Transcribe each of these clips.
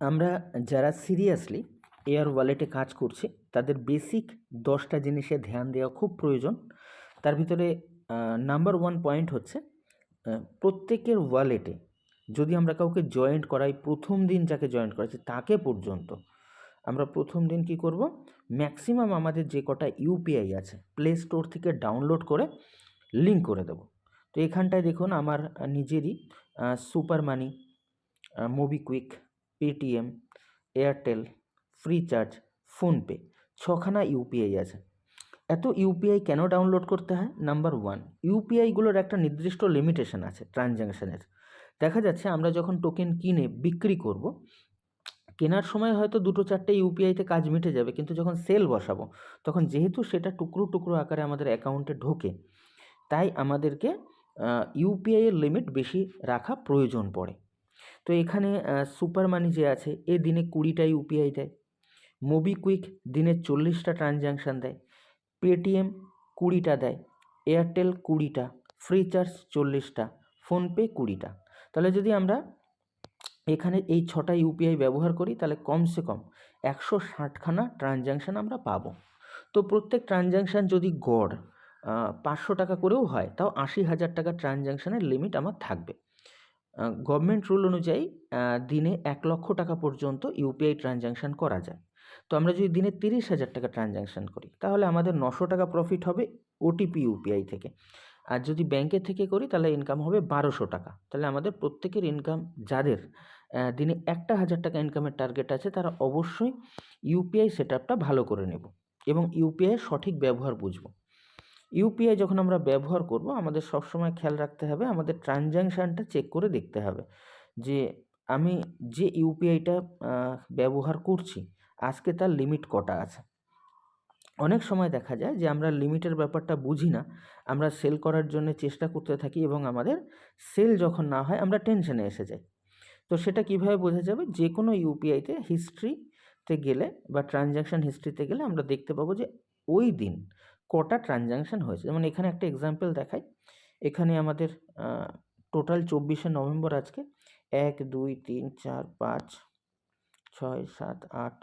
আমরা যারা seriously air ওয়ালেটে কাজ করছি তাদের বেসিক 10টা জিনিসে ধ্যান দেওয়া খুব প্রয়োজন। তার ভিতরে নাম্বার 1 পয়েন্ট হচ্ছে প্রত্যেকের ওয়ালেটে যদি আমরা কাউকে জয়েন্ট করাই, প্রথম দিন যাকে জয়েন্ট করাচ্ছি তাকে পর্যন্ত আমরা প্রথম দিন কি করব, ম্যাক্সিমাম আমাদের যে কটা ইউপিআই আছে প্লে স্টোর থেকে ডাউনলোড করে লিঙ্ক করে দেব। তো এখানটায় দেখুন আমার নিজেরই super money, MobiKwik, Paytm, Airtel, Freecharge, PhonePe 6খানা ইউপিআই আছে। এত ইউপিআই কেন ডাউনলোড করতে হয়? নাম্বার 1, ইউপিআইগুলোর একটা নির্দিষ্ট লিমিটেশন আছে ট্রানজ্যাকশানের। দেখা যাচ্ছে আমরা যখন টোকেন কিনে বিক্রি করব, কেনার সময় হয়তো 2-4টে ইউপিআইতে কাজ মিটে যাবে, কিন্তু যখন সেল বসাবো তখন যেহেতু সেটা টুকরো টুকরো আকারে আমাদের অ্যাকাউন্টে ঢোকে, তাই আমাদেরকে ইউপিআইয়ের লিমিট বেশি রাখা প্রয়োজন পড়ে। তো এখানে সুপার মানি যে আছে এ দিনে 20টা ইউপিআই দেয়, মোবিকুইক দিনে 40টা ট্রানজ্যাকশান দেয়, পেটিএম 20টা দেয়, এয়ারটেল 20টা, ফ্রিচার্জ 40টা, ফোনপে 20টা। তাহলে যদি আমরা এখানে এই 6টা ইউপিআই ব্যবহার করি তাহলে কমসে কম 160খানা ট্রানজ্যাকশান আমরা পাবো। তো প্রত্যেক ট্রানজ্যাকশান যদি গড় 500 টাকা করেও হয়, তাও 80,000 টাকা ট্রানজ্যাকশানের লিমিট আমার থাকবে। গভর্নমেন্ট রুল অনুযায়ী দিনে 1 লক্ষ টাকা পর্যন্ত ইউপিআই ট্রানজ্যাকশান করা যায়। তো আমরা যদি দিনে 30,000 টাকা ট্রানজ্যাকশান করি তাহলে আমাদের 900 টাকা প্রফিট হবে ওটিপি ইউপিআই থেকে। আর যদি ব্যাংকের থেকে করি তাহলে ইনকাম হবে 1200 টাকা। তাহলে আমাদের প্রত্যেকের ইনকাম, যাদের দিনে 1000 টাকা ইনকামের টার্গেট আছে, তারা অবশ্যই ইউপিআই সেটআপটা ভালো করে নেব এবং ইউপিআইয়ের সঠিক ব্যবহার বুঝব। ইউপিআই যখন আমরা ব্যবহার করব আমাদের সবসময় খেয়াল রাখতে হবে, আমাদের ট্রানজ্যাকশানটা চেক করে দেখতে হবে যে আমি যে ইউপিআইটা ব্যবহার করছি আজকে তার লিমিট কটা আছে। অনেক সময় দেখা যায় যে আমরা লিমিটের ব্যাপারটা বুঝি না, আমরা সেল করার জন্য চেষ্টা করতে থাকি এবং আমাদের সেল যখন না হয় আমরা টেনশনে এসে যাই। তো সেটা কিভাবে বোঝা যাবে? যে কোনো ইউপিআইতে হিস্ট্রিতে গেলে বা ট্রানজ্যাকশান হিস্ট্রিতে গেলে আমরা দেখতে পাবো যে ওই দিন কটা ট্রানজ্যাকশান হয়েছে। যেমন এখানে একটা এক্সাম্পল দেখাই। এখানে আমাদের টোটাল 24শে নভেম্বর আজকে 1, 2, 3, 4, 5, 6, 7, 8,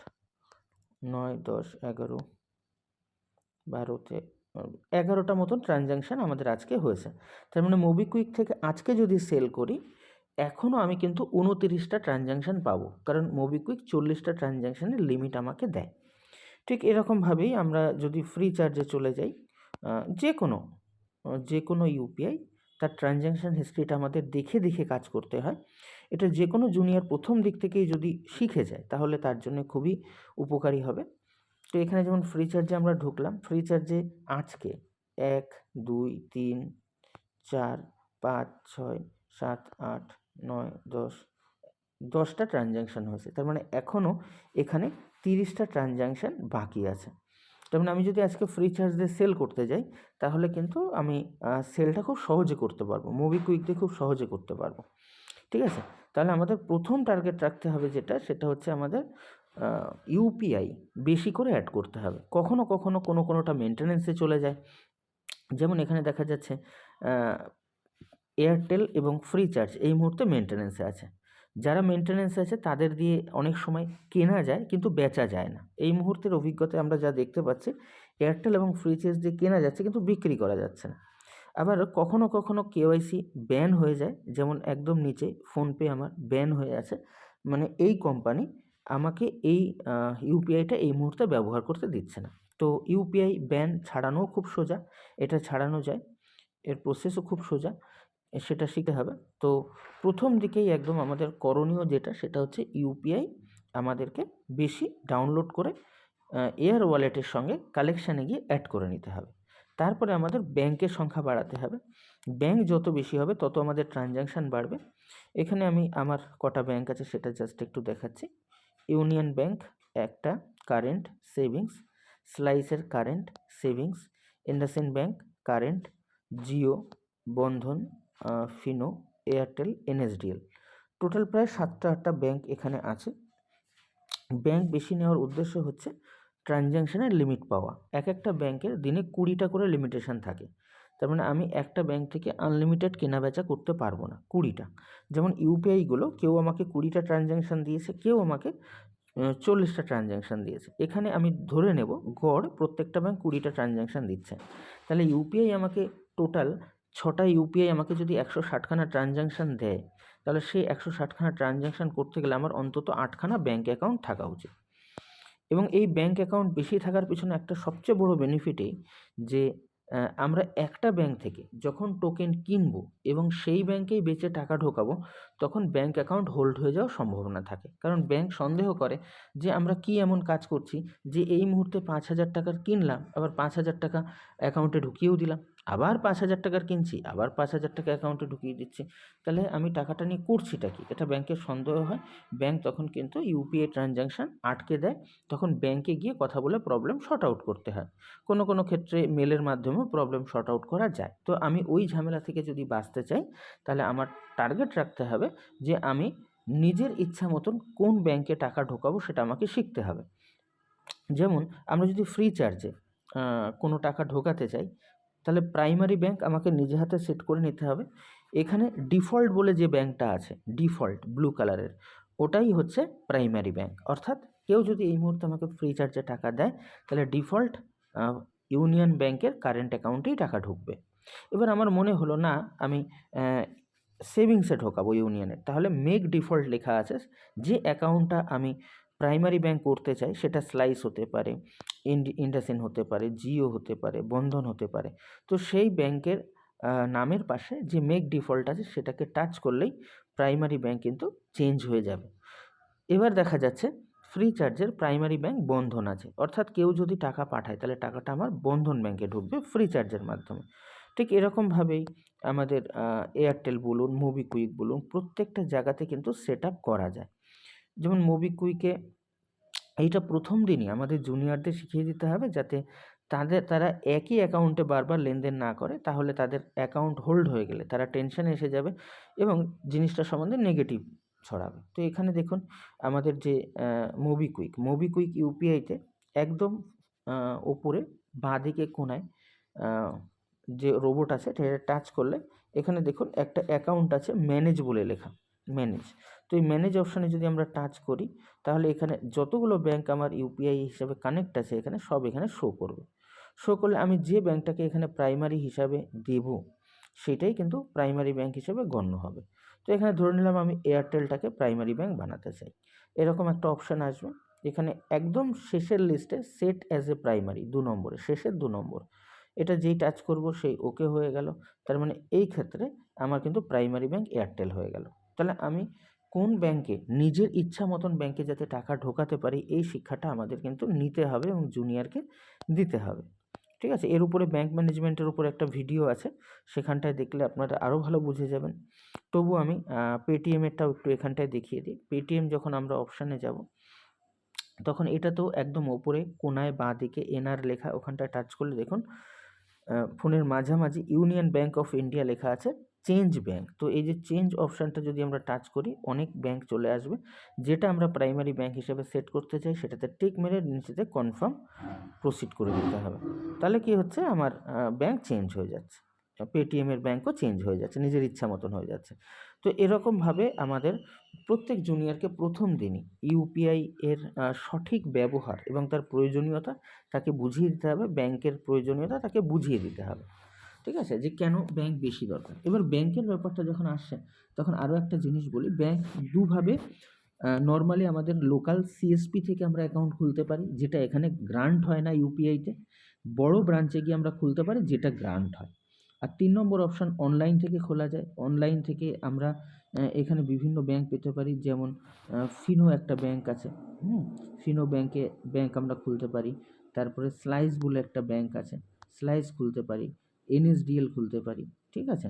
9, 10, 11, 12তে 11টা মতন ট্রানজ্যাকশান আমাদের আজকে হয়েছে। তার মানে মোবিকুইক থেকে আজকে যদি সেল করি এখনও আমি কিন্তু 29টা ট্রানজ্যাকশান পাবো, কারণ মোবিকুইক 40টা ট্রানজ্যাকশানের লিমিট আমাকে দেয়। ঠিক এরকমভাবেই আমরা যদি ফ্রিচার্জে চলে যাই, যে কোনো ইউপিআই তার ট্রানজ্যাকশান হিস্ট্রিটা আমাদের দেখে দেখে কাজ করতে হয়। এটা যে কোনো জুনিয়র প্রথম দিক থেকেই যদি শিখে যায় তাহলে তার জন্য খুবই উপকারী হবে। তো এখানে যেমন ফ্রিচার্জে আমরা ঢুকলাম, ফ্রিচার্জে আজকে 1, 2, 3, 4, 5, 6, 7, 8, 9, 10টা ট্রানজ্যাকশান হয়েছে। তার মানে এখনও এখানে 30টা ট্রানজ্যাকশান বাকি আছে। তার মানে আমি যদি আজকে ফ্রিচার্জ দিয়ে সেল করতে যাই তাহলে কিন্তু আমি সেলটা খুব সহজে করতে পারবো, মোবিকুইক দিয়ে খুব সহজে করতে পারবো। ঠিক আছে? তাহলে আমাদের প্রথম টার্গেট রাখতে হবে যেটা, সেটা হচ্ছে আমাদের ইউপিআই বেশি করে অ্যাড করতে হবে। কখনো কখনো কোনোটা মেনটেন্যান্সে চলে যায়। যেমন এখানে দেখা যাচ্ছে এয়ারটেল এবং ফ্রিচার্জ এই মুহূর্তে মেনটেন্যান্সে আছে। যারা মেনটেন্যান্সে আছে তাদের দিয়ে অনেক সময় কেনা যায় কিন্তু বেচা যায় না। এই মুহূর্তের অভিজ্ঞতায় আমরা যা দেখতে পাচ্ছি, এয়ারটেল এবং ফ্রিচার্জ দিয়ে কেনা যাচ্ছে কিন্তু বিক্রি করা যাচ্ছে না। আবার কখনো কখনো কেওয়াইসি ব্যান হয়ে যায়, যেমন একদম নিচে ফোনপে আমার ব্যান হয়ে আছে, মানে এই কোম্পানি আমাকে এই ইউপিআইটা এই মুহূর্তে ব্যবহার করতে দিচ্ছে না। তো ইউপিআই ব্যান ছাড়ানোও খুব সোজা, এটা ছাড়ানো যায়, এর প্রসেসও খুব সোজা, সেটা শিখতে হবে। তো প্রথম দিকেই একদম আমাদের করণীয় যেটা, সেটা হচ্ছে ইউপিআই আমাদেরকে বেশি ডাউনলোড করে এয়ার ওয়ালেটের সঙ্গে কালেকশানে গিয়ে অ্যাড করে নিতে হবে। তারপরে আমাদের ব্যাংকের সংখ্যা বাড়াতে হবে। ব্যাংক যত বেশি হবে তত আমাদের ট্রানজ্যাকশান বাড়বে। এখানে আমি আমার কটা ব্যাংক আছে সেটা জাস্ট একটু দেখাচ্ছি। ইউনিয়ন ব্যাংক একটা, কারেন্ট, সেভিংস, স্লাইসের current, savings, IndusInd bank current, Jio, Bandhan, Fino, Airtel, NSDL. Total প্রায় 7টা-8টা ব্যাংক এখানে আছে। ব্যাংক বেশি নেওয়ার উদ্দেশ্য হচ্ছে ট্রানজ্যাকশানের লিমিট পাওয়া। এক একটা ব্যাংকের দিনে 20টা করে লিমিটেশন থাকে। তার মানে আমি একটা ব্যাংক থেকে আনলিমিটেড কেনাবেচা করতে পারবো না 20টা। যেমন ইউপিআইগুলো কেউ আমাকে 20টা ট্রানজ্যাকশান দিয়েছে, কেউ আমাকে 40টা ট্রানজ্যাকশান দিয়েছে। এখানে আমি ধরে নেব গড় প্রত্যেকটা ব্যাংক 20টা ট্রানজ্যাকশান দিচ্ছে। তাহলে ইউপিআই আমাকে টোটাল 6টা ইউপিআই আমাকে যদি 160খানা ট্রানজ্যাকশান দেয়, তাহলে সেই 160খানা ট্রানজ্যাকশান করতে গেলে আমার অন্তত 8খানা ব্যাঙ্ক অ্যাকাউন্ট থাকা উচিত। এবং এই ব্যাঙ্ক অ্যাকাউন্ট বেশি থাকার পিছনে একটা সবচেয়ে বড় বেনিফিট এই যে আমরা একটা ব্যাংক থেকে যখন টোকেন কিনবো এবং সেই ব্যাংকেই বেচে টাকা ঢোকাবো, তখন ব্যাংক অ্যাকাউন্ট হোল্ড হয়ে যাওয়ার সম্ভাবনা থাকে। কারণ ব্যাংক সন্দেহ করে যে আমরা কি এমন কাজ করছি যে এই মুহূর্তে 5,000 টাকার কিনলাম, আবার 5,000 টাকা অ্যাকাউন্টে ঢুকিয়েও দিলাম, আবার 5,000 টাকার কিনছি, আবার 5,000 টাকা অ্যাকাউন্টে ঢুকিয়ে দিচ্ছি, তাহলে আমি টাকাটা নিয়ে করছিটা কি, এটা ব্যাংকের সন্দেহ হয়। ব্যাংক তখন কিন্তু ইউপিআই ট্রানজ্যাকশান আটকে দেয়। তখন ব্যাংকে গিয়ে কথা বলে প্রবলেম সর্ট আউট করতে হয়। কোনো কোনো ক্ষেত্রে মেলের মাধ্যমেও প্রবলেম সর্ট আউট করা যায়। তো আমি ওই ঝামেলা থেকে যদি বাঁচতে চাই, তাহলে আমার টার্গেট রাখতে হবে যে আমি নিজের ইচ্ছা মতন কোন ব্যাংকে টাকা ঢোকাবো সেটা আমাকে শিখতে হবে। যেমন আমরা যদি ফ্রি চার্জে কোনো টাকা ঢোকাতে চাই, তাহলে প্রাইমারি ব্যাংক আমাকে নিজে হাতে সেট করে নিতে হবে। এখানে ডিফল্ট বলে যে ব্যাংকটা আছে, ডিফল্ট ব্লু কালারের, ওটাই হচ্ছে প্রাইমারি ব্যাংক। অর্থাৎ কেউ যদি এই মুহূর্তে আমাকে ফ্রি চার্জে টাকা দেয়, তাহলে ডিফল্ট ইউনিয়ন ব্যাংকের কারেন্ট অ্যাকাউন্টেই টাকা ঢুকবে। এবার আমার মনে হলো না আমি সেভিংসে ঢোকাবো ইউনিয়নের, তাহলে মেক ডিফল্ট লেখা আছে। যে অ্যাকাউন্টটা আমি প্রাইমারি ব্যাংক করতে চাই সেটা স্লাইস হতে পারে, ইন্ডাসইন্ড হতে পারে, জিও হতে পারে, বন্ধন হতে পারে। তো সেই ব্যাংকের নামের পাশে যে মেক ডিফল্ট আছে সেটাকে টাচ করলেই প্রাইমারি ব্যাংক কিন্তু চেঞ্জ হয়ে যাবে। এবার দেখা যাচ্ছে ফ্রি চার্জের প্রাইমারি ব্যাংক বন্ধন আছে, অর্থাৎ কেউ যদি টাকা পাঠায় তাহলে টাকাটা আমার বন্ধন ব্যাংকে ঢুকবে ফ্রি চার্জের মাধ্যমে। ঠিক এরকমভাবেই আমাদের এয়ারটেল বলুন, মোবিকুইক বলুন, প্রত্যেকটা জায়গাতে কিন্তু সেট আপ করা যায়। যেমন মোবিকুইকে এইটা প্রথম দিনই আমাদের জুনিয়রদের শিখিয়ে দিতে হবে, যাতে তারা একই অ্যাকাউন্টে বারবার লেনদেন না করে, তাহলে তাদের অ্যাকাউন্ট হোল্ড হয়ে গেলে তারা টেনশনে এসে যাবে এবং জিনিসটা সম্বন্ধে নেগেটিভ ছড়াবে। তো এখানে দেখুন আমাদের যে মোবিকুইক ইউপিআইতে একদম ওপরে বাঁদিকে কোণায় যে রোবট আছে সেটা টাচ করলে এখানে দেখুন একটা অ্যাকাউন্ট আছে ম্যানেজ বলে লেখা, ম্যানেজ। তো এই ম্যানেজ অপশানে যদি আমরা টাচ করি, তাহলে এখানে যতগুলো ব্যাংক আমার ইউপিআই হিসাবে কানেক্ট আছে এখানে সব এখানে শো করবে। শো করলে আমি যে ব্যাংকটাকে এখানে প্রাইমারি হিসাবে দেব সেটাই কিন্তু প্রাইমারি ব্যাংক হিসেবে গণ্য হবে। তো এখানে ধরে নিলাম আমি এয়ারটেলটাকে প্রাইমারি ব্যাংক বানাতে চাই, এরকম একটা অপশান আসবে। এখানে একদম শেষের লিস্টে সেট অ্যাজ এ প্রাইমারি 2 নম্বরে, শেষের 2 নম্বর, এটা যেই টাচ করব সেই ওকে হয়ে গেল। তার মানে এই ক্ষেত্রে আমার কিন্তু প্রাইমারি ব্যাংক এয়ারটেল হয়ে গেল। তাহলে আমি কোন ব্যাংকে নিজের ইচ্ছা মতন ব্যাংকে যাতে টাকা ঢোকাতে পারি, এই শিক্ষাটা আমাদের কিন্তু নিতে হবে এবং জুনিয়রকে দিতে হবে। ঠিক আছে, এর উপরে ব্যাংক ম্যানেজমেন্টের উপরে একটা ভিডিও আছে, সেখানটায় দেখলে আপনারা আরও ভালো বুঝে যাবেন। তবু আমি পেটিএমেরটাও একটু এখানটায় দেখিয়ে দিই। পেটিএম যখন আমরা অপশানে যাব, তখন এটা তো একদম ওপরে কোনায় বাঁ দিকে এনআর লেখা, ওখানটায় টাচ করলে দেখুন ফোনের মাঝামাঝি ইউনিয়ন ব্যাংক অফ ইন্ডিয়া লেখা আছে, চেঞ্জ ব্যাংক। তো এই যে চেঞ্জ অপশানটা যদি আমরা টাচ করি, অনেক ব্যাংক চলে আসবে। যেটা আমরা প্রাইমারি ব্যাংক হিসেবে সেট করতে চাই সেটাতে টিক মেরে নিচেতে কনফার্ম প্রসিড করে দিতে হবে। তাহলে কি হচ্ছে, আমার ব্যাংক চেঞ্জ হয়ে যাচ্ছে, পেটিএমের ব্যাংকও চেঞ্জ হয়ে যাচ্ছে, নিজের ইচ্ছা মতন হয়ে যাচ্ছে। তো এরকমভাবে আমাদের প্রত্যেক জুনিয়রকে প্রথম দিনই ইউপিআই এর সঠিক ব্যবহার এবং তার প্রয়োজনীয়তা তাকে বুঝিয়ে দিতে হবে, ব্যাংকের প্রয়োজনীয়তা তাকে বুঝিয়ে দিতে হবে। ঠিক আছে, যে কেন ব্যাংক বেশি দরকার। এবার ব্যাংকের ব্যাপারটা যখন আসছে, তখন আরও একটা জিনিস বলি। ব্যাংক দুভাবে নর্মালি আমাদের লোকাল সিএসপি থেকে আমরা অ্যাকাউন্ট খুলতে পারি, যেটা এখানে গ্রান্ট হয় না ইউপিআইতে। বড় ব্রাঞ্চে গিয়ে আমরা খুলতে পারি, যেটা গ্রান্ট হয়। আর 3 নম্বর অপশান অনলাইন থেকে খোলা যায়। অনলাইন থেকে আমরা এখানে বিভিন্ন ব্যাংক পেতে পারি, যেমন ফিনো একটা ব্যাংক আছে, ফিনো ব্যাংক আমরা খুলতে পারি। তারপরে স্লাইস বলে একটা ব্যাংক আছে, স্লাইস খুলতে পারি, এনএসডিএল খুলতে পারি। ঠিক আছে,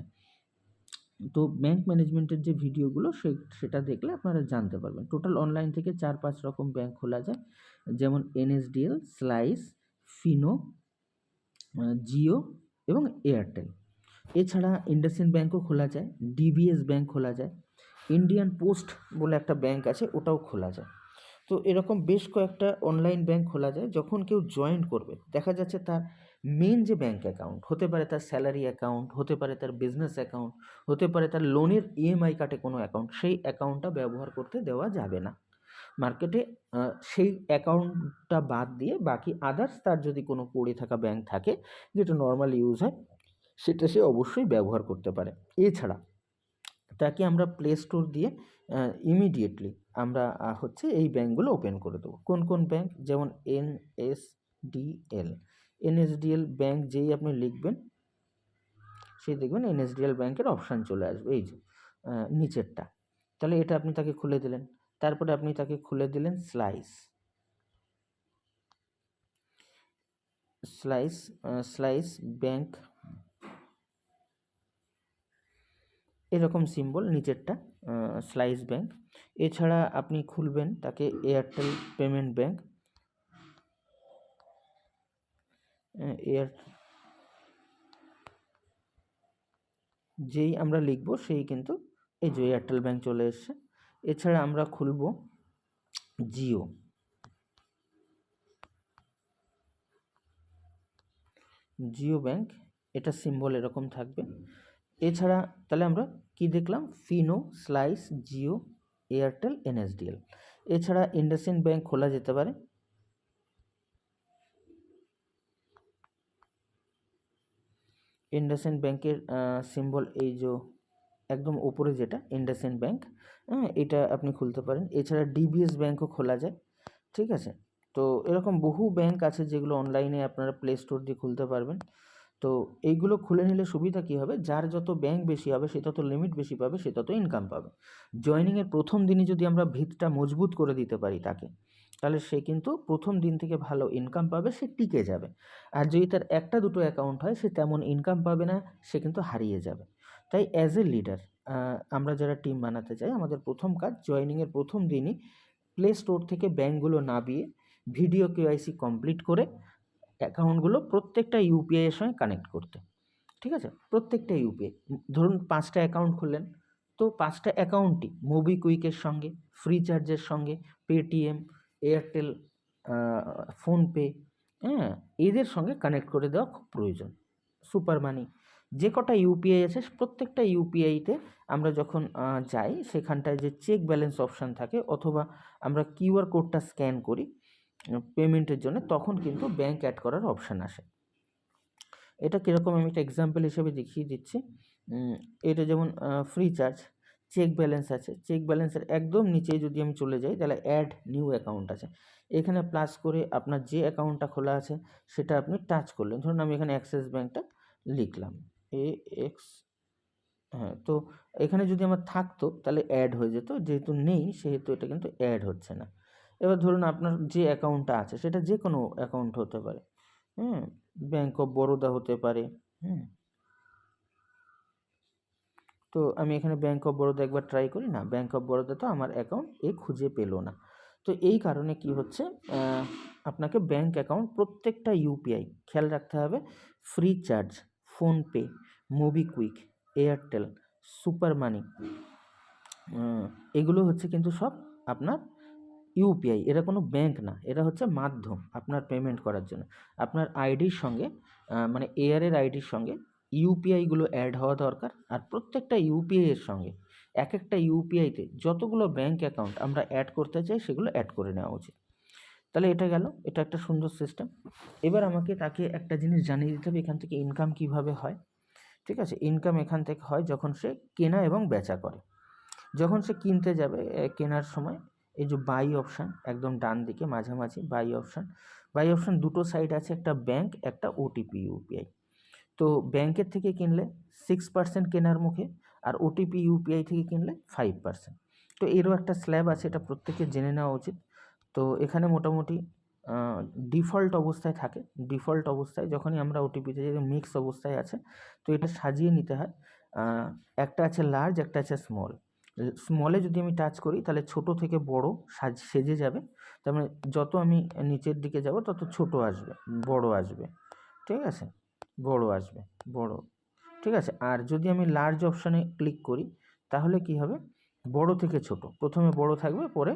তো ব্যাংক ম্যানেজমেন্টের যে ভিডিওগুলো সেটা দেখলে আপনারা জানতে পারবেন। টোটাল অনলাইন থেকে 4-5 রকম ব্যাংক খোলা যায়, যেমন এনএসডিএল, স্লাইস, ফিনো, জিও এবং এয়ারটেল। এছাড়া ইন্ডাসইন্ড ব্যাংকও খোলা যায়, ডিবিএস ব্যাংক খোলা যায়, ইন্ডিয়ান পোস্ট বলে একটা ব্যাংক আছে, ওটাও খোলা যায়। তো এরকম বেশ কয়েকটা অনলাইন ব্যাংক খোলা যায়। যখন কেউ জয়েন করবে, দেখা যাচ্ছে তার মেন যে ব্যাঙ্ক অ্যাকাউন্ট হতে পারে, তার স্যালারি অ্যাকাউন্ট হতে পারে, তার বিজনেস অ্যাকাউন্ট হতে পারে, তার লোনের ইএমআই কাটে কোনো অ্যাকাউন্ট, সেই অ্যাকাউন্টটা ব্যবহার করতে দেওয়া যাবে না মার্কেটে। সেই অ্যাকাউন্টটা বাদ দিয়ে বাকি আদার্স তার যদি কোনো পড়ে থাকা ব্যাঙ্ক থাকে যেটা নর্মাল ইউজ হয়, সেটা সে অবশ্যই ব্যবহার করতে পারে। এছাড়া তাকে আমরা প্লে স্টোর দিয়ে ইমিডিয়েটলি আমরা হচ্ছে এই ব্যাঙ্কগুলো ওপেন করে দেবো। কোন কোন ব্যাঙ্ক? যেমন এনএসডিএল ব্যাঙ্ক যেই আপনি লিখবেন সেই দেখবেন এনএসডিএল ব্যাঙ্কের অপশান চলে আসবে, এই যে নিচেরটা। তাহলে এটা আপনি তাকে খুলে দিলেন। তারপরে আপনি তাকে খুলে দিলেন স্লাইস ব্যাঙ্ক, এরকম সিম্বল নিচেরটা স্লাইস ব্যাঙ্ক। এছাড়া আপনি খুলবেন তাকে এয়ারটেল পেমেন্ট ব্যাঙ্ক, যেই আমরা লিখব সেই কিন্তু এই যে এয়ারটেল ব্যাঙ্ক চলে এসছে। এছাড়া আমরা খুলব জিও ব্যাঙ্ক, এটা সিম্বল এরকম থাকবে। এছাড়া তাহলে আমরা কি দেখলাম? Fino, slice, Jio, Airtel, NSDL. এছাড়া ইন্ডাসইন্ড ব্যাঙ্ক খোলা যেতে পারে। ইন্ডাসইন্ড ব্যাঙ্কের সিম্বল এই যে একদম উপরে যেটা ইন্ডাসইন্ড ব্যাঙ্ক, এটা আপনি খুলতে পারেন। এছাড়া ডিবিএস ব্যাঙ্কও খোলা যায়, ঠিক আছে। তো এরকম বহু ব্যাঙ্ক আছে যেগুলো অনলাইনে আপনারা প্লে স্টোর দিয়ে খুলতে পারবেন। তো এইগুলো খুলে নিলে সুবিধা কী হবে? যার যত ব্যাঙ্ক বেশি হবে সে তত লিমিট বেশি পাবে, সে তত ইনকাম পাবে। জয়েনিংয়ের প্রথম দিনই যদি আমরা ভিতটা মজবুত করে দিতে পারি তাকে, তাহলে সে কিন্তু প্রথম দিন থেকে ভালো ইনকাম পাবে, সে টিকে যাবে। আর যদি তার একটা দুটো অ্যাকাউন্ট হয় সে তেমন ইনকাম পাবে না, সে কিন্তু হারিয়ে যাবে। তাই অ্যাজ এ লিডার আমরা যারা টিম বানাতে চাই, আমাদের প্রথম কাজ জয়েনিংয়ের প্রথম দিনই প্লে স্টোর থেকে ব্যাঙ্কগুলো নামিয়ে ভিডিও কেওয়াইসি কমপ্লিট করে অ্যাকাউন্টগুলো প্রত্যেকটা ইউপিআইয়ের সঙ্গে কানেক্ট করতে, ঠিক আছে। প্রত্যেকটা ইউপিআই, ধরুন 5টা অ্যাকাউন্ট খুললেন, তো 5টা অ্যাকাউন্টই মোবিকুইকের সঙ্গে, ফ্রিচার্জের সঙ্গে, পেটিএম, এয়ারটেল, ফোনপে, হ্যাঁ, এদের সঙ্গে কানেক্ট করে দেওয়া খুব প্রয়োজন। সুপার মানি, যে কটা ইউপিআই আছে প্রত্যেকটা ইউপিআইতে আমরা যখন যাই সেখানটায় যে চেক ব্যালেন্স অপশান থাকে, অথবা আমরা কিউআর কোডটা স্ক্যান করি পেমেন্টের জন্য, তখন কিন্তু ব্যাঙ্ক অ্যাড করার অপশান আসে। এটা কীরকম আমি একটা এক্সাম্পল হিসেবে দেখিয়ে দিচ্ছি। এটা যেমন ফ্রিচার্জ, চেক ব্যালেন্স আছে, চেক ব্যালেন্সের একদম নিচে যদি আমি চলে যাই তাহলে অ্যাড নিউ অ্যাকাউন্ট আছে। এখানে প্লাস করে আপনার যে অ্যাকাউন্টটা খোলা আছে সেটা আপনি টাচ করলেন। ধরুন আমি এখানে অ্যাক্সিস ব্যাঙ্কটা লিখলাম, হ্যাঁ, তো এখানে যদি আমার থাকতো তাহলে অ্যাড হয়ে যেত, যেহেতু নেই সেহেতু এটা কিন্তু অ্যাড হচ্ছে না। এবার ধরুন আপনার যে অ্যাকাউন্টটা আছে সেটা যে কোনো অ্যাকাউন্ট হতে পারে, ব্যাঙ্ক অফ বরোদা হতে পারে। তো আমি এখানে ব্যাঙ্ক অফ বরোদা একবার ট্রাই করি, না, ব্যাঙ্ক অফ বরোদা তো আমার অ্যাকাউন্ট খুঁজে পেলো না। তো এই কারণে কি হচ্ছে, আপনাকে ব্যাঙ্ক অ্যাকাউন্ট প্রত্যেকটা ইউপিআই খেয়াল রাখতে হবে। Freecharge, PhonePe, MobiKwik, Airtel, super money, এগুলো হচ্ছে কিন্তু সব আপনার ইউপিআই, এরা কোনো ব্যাঙ্ক না, এরা হচ্ছে মাধ্যম আপনার পেমেন্ট করার জন্য। আপনার আইডির সঙ্গে মানে এয়ারের আইডির সঙ্গে ইউপিআইগুলো অ্যাড হওয়া দরকার। আর প্রত্যেকটা ইউপিআইয়ের সঙ্গে এক একটা ইউপিআইতে যতগুলো ব্যাঙ্ক অ্যাকাউন্ট আমরা অ্যাড করতে চাই সেগুলো অ্যাড করে নেওয়া উচিত। তাহলে এটা গেল, এটা একটা সুন্দর সিস্টেম। এবার আমাকে তাকে একটা জিনিস জানিয়ে দিতে হবে, এখান থেকে ইনকাম কিভাবে হয়, ঠিক আছে। ইনকাম এখান থেকে হয় যখন সে কেনা এবং বেচা করে। যখন সে কিনতে যাবে, কেনার সময় এই যে বাই অপশান একদম ডান দিকে মাঝামাঝি বাই অপশান দুটো সাইড আছে, একটা ব্যাঙ্ক, একটা ওটিপি ইউপিআই। তো ব্যাঙ্কের থেকে কিনলে 6% কেনার মুখে, আর ওটিপি ইউপিআই থেকে কিনলে 5%। তো এরও একটা স্ল্যাব আছে, এটা প্রত্যেকের জেনে নেওয়া উচিত। তো এখানে মোটামুটি ডিফল্ট অবস্থায় থাকে, ডিফল্ট অবস্থায় যখনই আমরা ওটিপিতে যে মিক্স অবস্থায় আছে, তো এটা সাজিয়ে নিতে হয়। একটা আছে লার্জ, একটা আছে স্মল। স্মলে যদি আমি টাচ করি তাহলে ছোট থেকে বড় সেজে যাবে, তার মানে যত আমি নিচের দিকে যাব তত ছোট আসবে, বড় আসবে, ঠিক আছে, বড় আসবে, বড়, ঠিক আছে। আর যদি আমি লার্জ অপশানে ক্লিক করি তাহলে কি হবে, বড় থেকে ছোট, প্রথমে বড় থাকবে, পরে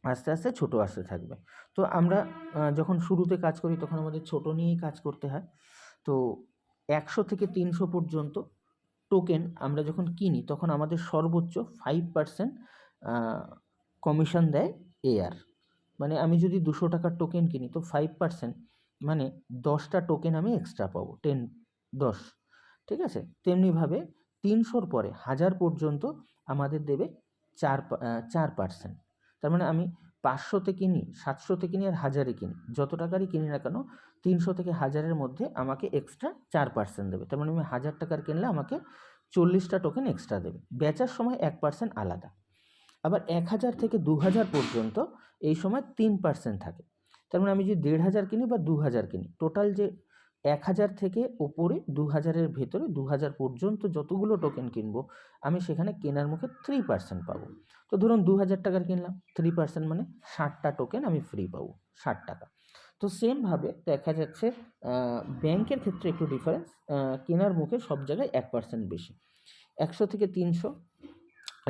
আস্তে আস্তে ছোট আসতে থাকবে। তো আমরা যখন শুরুতে কাজ করি তখন আমাদের ছোট নিয়েই কাজ করতে হয়। তো 100 থেকে 300 পর্যন্ত টোকেন আমরা যখন কিনি তখন আমাদের সর্বোচ্চ 5% কমিশন দেয় এআর। মানে আমি যদি 200 টাকার টোকেন কিনি তো 5% মানে 10টা টোকেন আমি এক্সট্রা পাবো, 10, ঠিক আছে? তেমনিভাবে 300-র পরে 1000 পর্যন্ত আমাদের দেবে 4%। তার মানে আমি 500-তে কিনি, 700-তে কিনি আর 1000-এ কিনি, যত টাকারই কিনি না কেন 300 থেকে 1000-এর মধ্যে আমাকে এক্সট্রা 4% দেবে। তার মানে আমি 1000 টাকার কিনলে আমাকে 40টা টোকেন এক্সট্রা দেবে। বেচার সময় 1% আলাদা। আবার 1000 থেকে 2000 পর্যন্ত এই সময় 3% থাকে। তার মানে আমি যদি 1500 কিনি বা 2000 কিনি, টোটাল যে 1000 থেকে ওপরে 2000-এর ভেতরে 2000 পর্যন্ত যতগুলো টোকেন কিনবো আমি সেখানে কেনার মুখে 3% পাবো। তো ধরুন 2000 টাকার কিনলাম, 3% মানে 60টা টোকেন আমি ফ্রি পাবো, 60 টাকা। তো সেমভাবে দেখা যাচ্ছে ব্যাংকের ক্ষেত্রে একটু ডিফারেন্স, কেনার মুখে সব জায়গায় 1% বেশি। 100 থেকে 300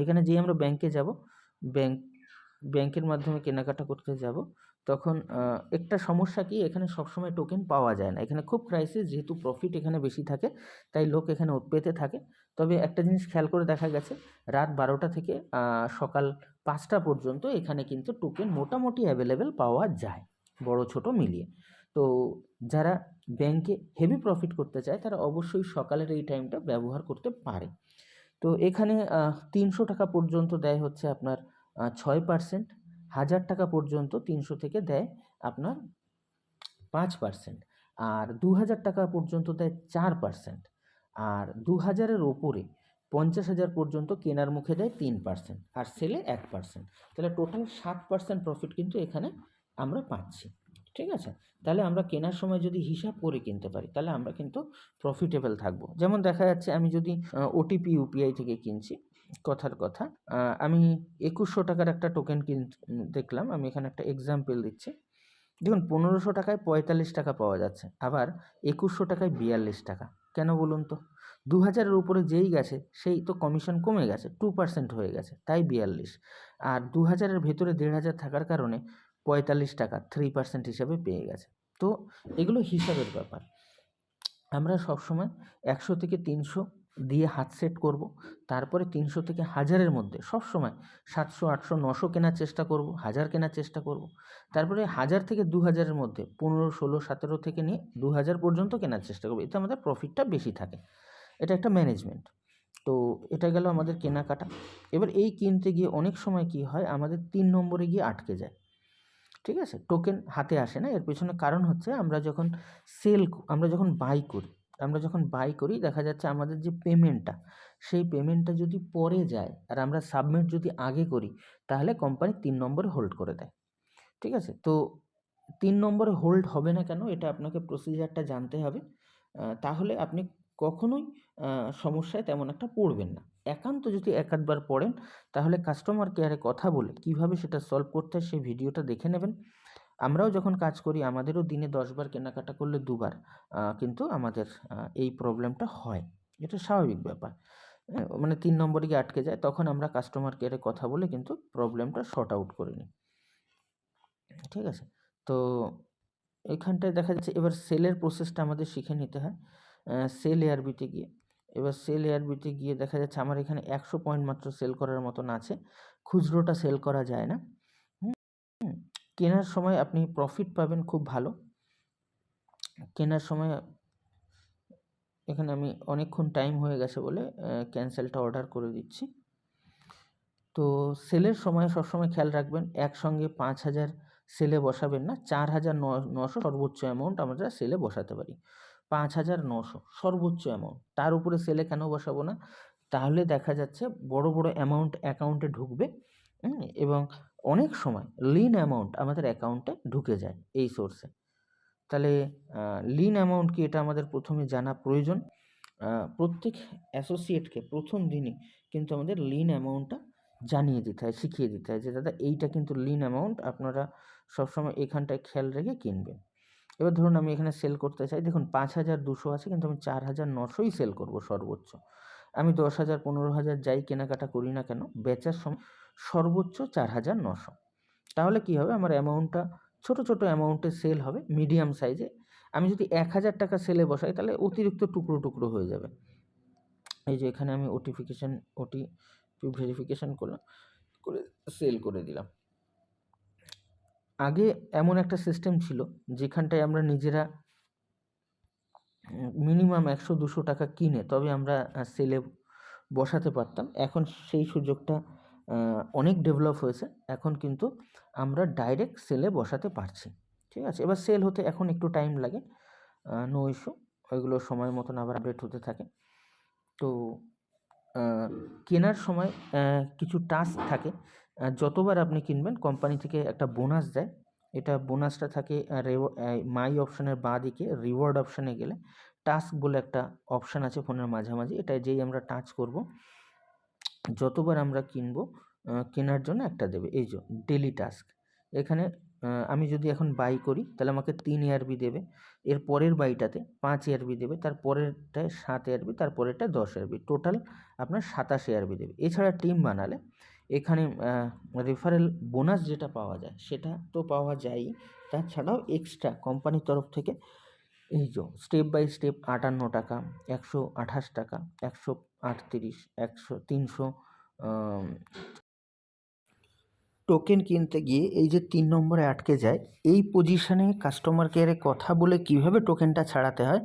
এখানে যেই আমরা ব্যাংকে যাব, ব্যাংকের মাধ্যমে কেনাকাটা করতে যাব, তখন একটা সমস্যা কি, এখানে সবসময় টোকেন পাওয়া যায় না। এখানে খুব ক্রাইসিস, যেহেতু প্রফিট এখানে বেশি থাকে তাই লোক এখানে ওত পেতে থাকে। তবে একটা জিনিস খেয়াল করে দেখা গেছে, রাত 12টা থেকে সকাল 5টা পর্যন্ত এখানে কিন্তু টোকেন মোটামুটি অ্যাভেলেবেল পাওয়া যায়, বড় ছোট মিলিয়ে। তো যারা ব্যাংকে হেভি প্রফিট করতে চায় তারা অবশ্যই সকালের এই টাইমটা ব্যবহার করতে পারে। তো এখানে 300 টাকা পর্যন্ত দেয় হচ্ছে আপনার 6%, 1000 টাকা পর্যন্ত 300 থেকে দেয় আপনার 5%, আর 2000 টাকা পর্যন্ত দেয় 4%, আর 2000-এর ওপরে 50,000 পর্যন্ত কেনার মুখে দেয় 3%, আর সেলে 1%। তাহলে টোটাল 7% প্রফিট কিন্তু এখানে আমরা পাচ্ছি, ঠিক আছে? তাহলে আমরা কেনার সময় যদি হিসাব করে কিনতে পারি তাহলে আমরা কিন্তু প্রফিটেবল থাকবো। যেমন দেখা যাচ্ছে আমি যদি ওটিপি ইউপিআই থেকে কিনছি, কথার কথা আমি 2100 টাকার একটা টোকেন দেখলাম, আমি এখানে একটা এক্সাম্পল দিচ্ছি। দেখুন 1500 টাকায় 45 টাকা পাওয়া যাচ্ছে, আবার 2100 টাকায় 42 টাকা। কেন বলুন তো? 2000-এর উপরে যেই গেছে সেই তো কমিশন কমে গেছে, 2% হয়ে গেছে, তাই 42। আর 2000-এর ভেতরে 1500 থাকার কারণে 45 টাকা 3% হিসাবে পেয়ে গেছে। তো এগুলো হিসাবের ব্যাপার। আমরা সবসময় 100 থেকে 300 দিয়ে হাত সেট করব, তারপরে 300 থেকে 1000-এর মধ্যে সবসময় 700, 800, 900 কেনার চেষ্টা করব, 1000 কেনার চেষ্টা করব, তারপরে 1000 থেকে 2000-এর মধ্যে 15, 16, 17 থেকে নিয়ে 2000 পর্যন্ত কেনার চেষ্টা করব। এতে আমাদের প্রফিটটা বেশি থাকে। এটা একটা ম্যানেজমেন্ট। তো এটা গেল আমাদের কেনাকাটা। এবার এই কিনতে গিয়ে অনেক সময় কি হয়, আমাদের 3 নম্বরে গিয়ে আটকে যায়, ঠিক আছে? টোকেন হাতে আসে না। এর পেছনে কারণ হচ্ছে আমরা যখন বাই করি দেখা যাচ্ছে আমাদের যে পেমেন্টটা, সেই পেমেন্টটা যদি পরে যায় আর আমরা সাবমিট যদি আগে করি তাহলে কোম্পানি 3 নম্বরে হোল্ড করে দেয়, ঠিক আছে? তো 3 নম্বরে হোল্ড হবে না কেন, এটা আপনাকে প্রসিজারটা জানতে হবে। তাহলে আপনি কখনোই সমস্যায় তেমন একটা পড়বেন না। একান্ত যদি এক আধবার পড়েন তাহলে কাস্টমার কেয়ারে কথা বলে কীভাবে সেটা সলভ করতে হয় সেই ভিডিওটা দেখে নেবেন। আমরাও যখন কাজ করি আমাদেরও দিনে 10 বার কেনাকাটা করলে 2 বার কিন্তু আমাদের এই প্রবলেমটা হয়। এটা স্বাভাবিক ব্যাপার। মানে 3 নম্বরে গিয়ে আটকে যায়, তখন আমরা কাস্টমার কেয়ারে কথা বলে কিন্তু প্রবলেমটা সর্ট আউট করে নিই, ঠিক আছে? তো এইখানটায় দেখা যাচ্ছে এবার সেলের প্রসেসটা আমাদের শিখে নিতে হয়। সেল এআরবিতে গিয়ে, এবার সেল এআরবিতে গিয়ে দেখা যাচ্ছে আমার এখানে 100 পয়েন্ট মাত্র সেল করার মতন আছে, খুচরোটা সেল করা যায় না। কেনার সময় আপনি প্রফিট পাবেন খুব ভালো। কেনার সময় এখানে আমি অনেকক্ষণ টাইম হয়ে গেছে বলে ক্যান্সেলটা অর্ডার করে দিচ্ছি। তো সেলের সময় সবসময় খেয়াল রাখবেন একসঙ্গে 5000 সেলে বসাবেন না, 4900 সর্বোচ্চ অ্যামাউন্ট আমরা সেলে বসাতে পারি। 5900 সর্বোচ্চ অ্যামাউন্ট, তার উপরে সেলে কেন বসাবো না? তাহলে দেখা যাচ্ছে বড় বড় অ্যামাউন্ট অ্যাকাউন্টে ঢুকবে, এবং অনেক সময় লিন অ্যামাউন্ট আমাদের অ্যাকাউন্টে ঢুকে যায় এই সোর্সে। তাহলে লিন অ্যামাউন্ট কি এটা আমাদের প্রথমে জানা প্রয়োজন। প্রত্যেক অ্যাসোসিয়েটকে প্রথম দিনই কিন্তু আমাদের লিন অ্যামাউন্টটা জানিয়ে দিতে হয়, শিখিয়ে দিতে হয় যে দাদা এইটা কিন্তু লিন অ্যামাউন্ট, আপনারা সবসময় এখানটায় খেয়াল রেখে কিনবেন। এবার ধরুন আমি এখানে সেল করতে চাই, দেখুন 5200 আছে কিন্তু আমি 4900ই সেল করব সর্বোচ্চ। আমি 10,000, 15,000 যাই কেনাকাটা করি না কেন, বেচার সময় সর্বোচ্চ 4900। তাহলে কি হবে, আমার অ্যামাউন্টটা ছোট ছোট অ্যামাউন্টে সেল হবে, মিডিয়াম সাইজে। আমি যদি 1000 টাকা সেলে বসাই তাহলে অতিরিক্ত টুকরো টুকরো হয়ে যাবে। এই যে এখানে আমি ওটিপি ভেরিফিকেশন করলাম, করে সেল করে দিলাম। আগে এমন একটা সিস্টেম ছিল যেখানটায় আমরা নিজেরা মিনিমাম 100-200 টাকা কিনে তবে আমরা সেলে বসাতে পারতাম। এখন সেই সুযোগটা অনেক ডেভেলপ হয়েছে, এখন কিন্তু আমরা ডাইরেক্ট সেলে বসাতে পারছি। ঠিক আছে, এবার সেল হতে এখন একটু টাইম লাগে, নো ইস্যু, ওইগুলো সময় মতন আবার আপডেট হতে থাকে। তো কেনার সময় কিছু টাস্ক থাকে, যতবার আপনি কিনবেন কোম্পানি থেকে একটা বোনাস দেয়। এটা বোনাসটা থাকে মাই অপশানের বাঁ দিকে রিওয়ার্ড অপশানে গেলে টাস্ক বলে একটা অপশান আছে ফোনের মাঝামাঝি, এটা যেই আমরা টাচ করব যতবার আমরা কিনবো কেনার জন্য একটা দেবে। এই যে ডেলি টাস্ক, এখানে আমি যদি এখন বাই করি তাহলে আমাকে 3 ARB দেবে, এর পরের বাইটাতে 5 ARB দেবে, তার পরেরটায় 7 ARB, তার পরেরটায় 10 ARB, টোটাল আপনার 27 ARB দেবে। এছাড়া টিম বানালে এখানে রেফারেল বোনাস যেটা পাওয়া যায় সেটা তো পাওয়া যায়ই, তাছাড়াও এক্সট্রা কোম্পানির তরফ থেকে এই যে স্টেপ বাই স্টেপ 58 টাকা, 128 টাকা, 138, 300 টোকেন কিনতে গিয়ে এই যে 3 নম্বরে আটকে যায়, এই পজিশনে কাস্টমার কেয়ারে কথা বলে কিভাবে টোকেনটা ছাড়াতে হয়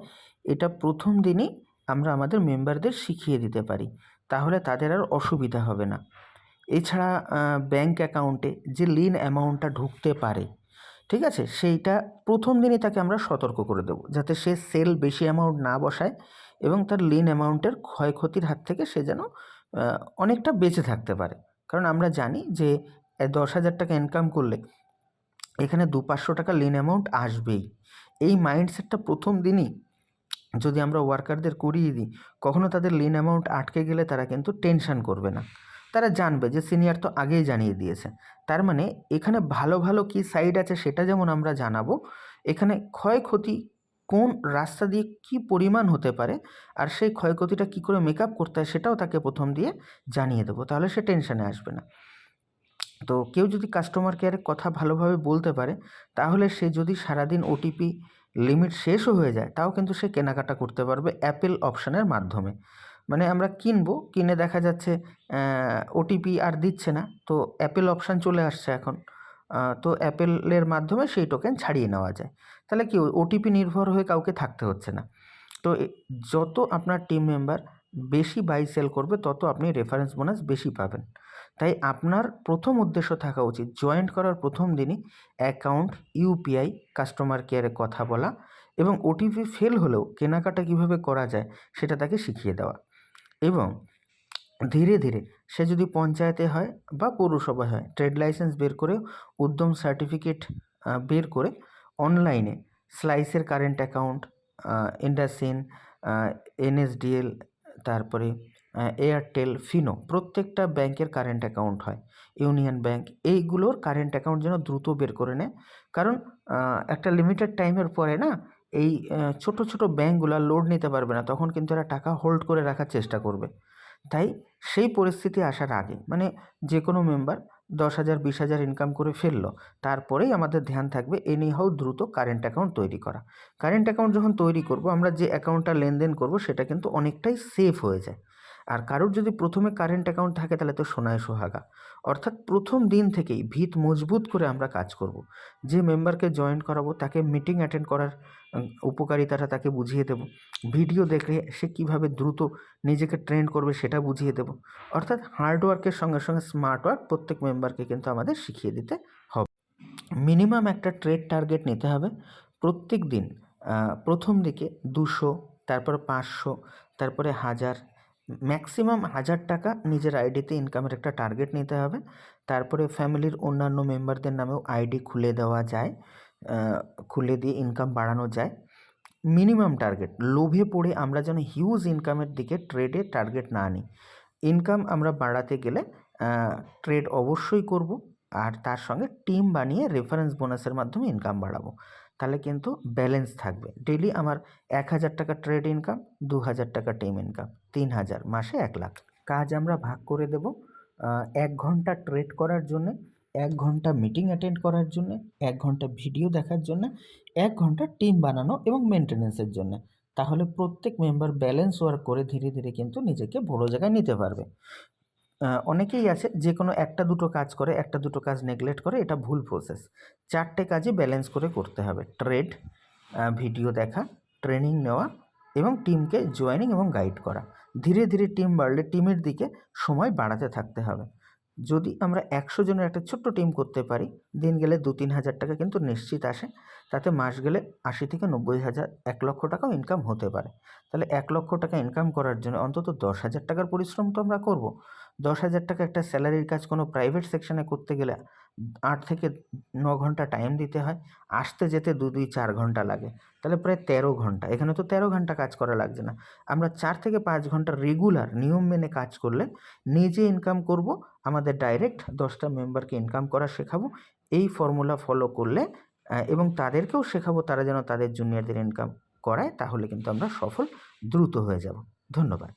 এটা প্রথম দিনই আমরা আমাদের মেম্বারদের শিখিয়ে দিতে পারি, তাহলে তাদের আর অসুবিধা হবে না। এছাড়া ব্যাঙ্ক অ্যাকাউন্টে যে লিন অ্যামাউন্টটা ঢুকতে পারে, ঠিক আছে, সেইটা প্রথম দিনই তাকে আমরা সতর্ক করে দেবো যাতে সে সেল বেশি অ্যামাউন্ট না বসায় এবং তার লিন অ্যামাউন্টের ক্ষয়ক্ষতির হাত থেকে সে যেন অনেকটা বেঁচে থাকতে পারে। কারণ আমরা জানি যে 10,000 টাকা ইনকাম করলে এখানে 200-500 টাকা লিন অ্যামাউন্ট আসবেই। এই মাইন্ডসেটটা প্রথম দিনই যদি আমরা ওয়ার্কারদের করিয়ে দিই, কখনো তাদের লিন অ্যামাউন্ট আটকে গেলে তারা কিন্তু টেনশন করবে না, তারা জানবে যে সিনিয়র তো আগেই জানিয়ে দিয়েছে। তার মানে এখানে ভালো ভালো কী সাইড আছে সেটা যেমন আমরা জানাবো, এখানে ক্ষয়ক্ষতি কোন রাস্তা দিয়ে কী পরিমাণ হতে পারে আর সেই ক্ষয়ক্ষতিটা কী করে মেকআপ করতে হয় সেটাও তাকে প্রথম দিয়ে জানিয়ে দেবো, তাহলে সে টেনশনে আসবে না। তো কেউ যদি কাস্টমার কেয়ারে কথা ভালোভাবে বলতে পারে তাহলে সে যদি সারাদিন ওটিপি লিমিট শেষও হয়ে যায় তাও কিন্তু সে কেনাকাটা করতে পারবে অ্যাপেল অপশানের মাধ্যমে। মানে আমরা কিনবো, কিনে দেখা যাচ্ছে ওটিপি আর দিচ্ছে না, তো অ্যাপেল অপশান চলে আসছে এখন, তো অ্যাপেলের মাধ্যমে সেই টোকেন ছাড়িয়ে নেওয়া যায়। তাহলে কি ওটিপি নির্ভর হয়ে কাউকে থাকতে হচ্ছে না। তো যত আপনার টিম মেম্বার বেশি বাই সেল করবে তত আপনি রেফারেন্স বোনাস বেশি পাবেন। তাই আপনার প্রথম উদ্দেশ্য থাকা উচিত জয়েন্ট করার প্রথম দিনই অ্যাকাউন্ট, ইউপিআই, কাস্টমার কেয়ারে কথা বলা এবং ওটিপি ফেল হলেও কেনাকাটা কীভাবে করা যায় সেটা তাকে শিখিয়ে দেওয়া। এবং ধীরে ধীরে সে যদি পঞ্চায়েতে হয় বা পৌরসভায় হয়, ট্রেড লাইসেন্স বের করে উদ্যম সার্টিফিকেট বের করে অনলাইনে স্লাইসের কারেন্ট অ্যাকাউন্ট, ইন্ডাসইন্ড, এনএসডিএল, তারপরে এয়ারটেল, ফিনো, প্রত্যেকটা ব্যাংকের কারেন্ট অ্যাকাউন্ট হয়, ইউনিয়ন ব্যাংক, এইগুলোর কারেন্ট অ্যাকাউন্ট যেন দ্রুত বের করে নেয়। কারণ একটা লিমিটেড টাইমের পরে না এই ছোট ছোট ব্যাংকগুলো লোড নিতে পারবে না, তখন কিন্তু এরা টাকা হোল্ড করে রাখার চেষ্টা করবে। তাই সেই পরিস্থিতি আসার আগে, মানে যে কোনো মেম্বার 10,000 20,000 ইনকাম করে ফেললো, তারপরেই আমাদের ধ্যান থাকবে এনি হাউ দ্রুত কারেন্ট অ্যাকাউন্ট তৈরি করা। কারেন্ট অ্যাকাউন্ট যখন তৈরি করব আমরা যে অ্যাকাউন্টটা লেনদেন করব সেটা কিন্তু অনেকটাই সেফ হয়ে যায়। আর কারোর যদি প্রথমে কারেন্ট অ্যাকাউন্ট থাকে তাহলে তো সোনায় সোহাগা। অর্থাৎ প্রথম দিন থেকেই ভিত মজবুত করে আমরা কাজ করব। যে মেম্বারকে জয়েন করাবো তাকে মিটিং অ্যাটেন্ড করার উপকারিতাটা তাকে বুঝিয়ে দেব, ভিডিও দেখে সে কীভাবে দ্রুত নিজেকে ট্রেন করবে সেটা বুঝিয়ে দেব। অর্থাৎ হার্ডওয়ার্কের সঙ্গে সঙ্গে স্মার্ট ওয়ার্ক প্রত্যেক মেম্বারকে কিন্তু আমাদের শিখিয়ে দিতে হবে। মিনিমাম একটা ট্রেড টার্গেট নিতে হবে প্রত্যেক দিন। প্রথম দিকে 200, তারপর 500, তারপরে 1000, ম্যাক্সিমাম 1000 টাকা নিজের আইডিতে ইনকামের একটা টার্গেট নিতে হবে। তারপরে ফ্যামিলির অন্যান্য মেম্বারদের নামেও আইডি খুলে দেওয়া যায়, খুলে দিয়ে ইনকাম বাড়ানো যায়। মিনিমাম টার্গেট, লোভে পড়ে আমরা যেন হিউজ ইনকামের দিকে ট্রেডে টার্গেট না নিই। ইনকাম আমরা বাড়াতে গেলে ট্রেড অবশ্যই করব, আর তার সঙ্গে টিম বানিয়ে রেফারেন্স বোনাসের মাধ্যমে ইনকাম বাড়াবো, তাহলে কিন্তু ব্যালেন্স থাকবে। ডেইলি আমার 1,000 টাকা ট্রেড ইনকাম, 2,000 টাকা টিম ইনকাম, 3,000, মাসে 1 লাখ। কাজ আমরা ভাগ করে দেব। 1 ঘন্টা ট্রেড করার জন্যে 1 ঘন্টা মিটিং অ্যাটেন্ড করার জন্যে, 1 ঘন্টা ভিডিও দেখার জন্যে, 1 ঘন্টা টিম বানানো এবং মেনটেন্যান্সের জন্যে। তাহলে প্রত্যেক মেম্বার ব্যালেন্স ওয়ার্ক করে ধীরে ধীরে কিন্তু নিজেকে বড় জায়গায় নিতে পারবে। অনেকেই আছে যে কোনো একটা দুটো কাজ করে, একটা দুটো কাজ নেগলেক্ট করে, এটা ভুল প্রসেস। 4টে কাজই ব্যালেন্স করে করতে হবে: ট্রেড, ভিডিও দেখা, ট্রেনিং নেওয়া এবং টিমকে জয়েনিং এবং গাইড করা। ধীরে ধীরে টিম বাড়লে টিমের দিকে সময় বাড়াতে থাকতে হবে। যদি আমরা 100 জনের একটা ছোট্ট টিম করতে পারি, দিন গেলে 2-3 হাজার টাকা কিন্তু নিশ্চিত আসে। তাতে মাস গেলে 80 থেকে 90 হাজার, 1 লক্ষ টাকাও ইনকাম হতে পারে। তাহলে 1 লক্ষ টাকা ইনকাম করার জন্য অন্তত 10,000 টাকার পরিশ্রম তো আমরা করব। 10,000 টাকা একটা স্যালারির কাজ কোনো প্রাইভেট সেকশনে করতে গেলে 8 থেকে 9 ঘন্টা টাইম দিতে হয়, আসতে যেতে 2-4 ঘন্টা লাগে, তাহলে প্রায় 13 ঘন্টা। এখানে তো 13 ঘন্টা কাজ করা লাগছে না। আমরা 4 থেকে 5 ঘন্টা রেগুলার নিয়ম মেনে কাজ করলে নিজে ইনকাম করব, আমাদের ডাইরেক্ট 10টা মেম্বারকে ইনকাম করা শেখাবো। এই ফর্মুলা ফলো করলে এবং তাদেরকেও শেখাবো তারা যেন তাদের জুনিয়রদের ইনকাম করায়, তাহলে কিন্তু আমরা সফল দ্রুত হয়ে যাব। ধন্যবাদ।